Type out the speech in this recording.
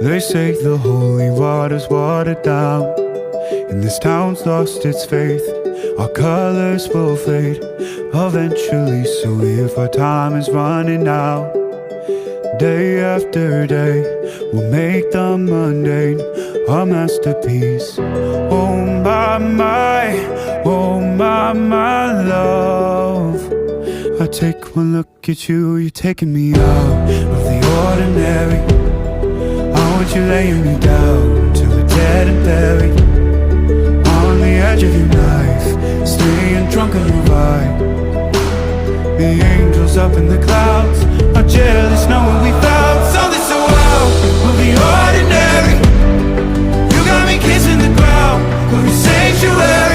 They say the holy water's watered down, and this town's lost its faith. Our colors will fade eventually, so if our time is running out, day after day, we'll make the mundane a masterpiece. Oh my, oh my love, I take one look at you, you're taking me out of the ordinary. I want you laying me down till we're dead and buried, on the edge of your knife, staying drunk on your vibe. The angels up in the clouds are jealous knowing we found something so wild. We'll be ordinary. You got me kissing the ground, we'll be sanctuary.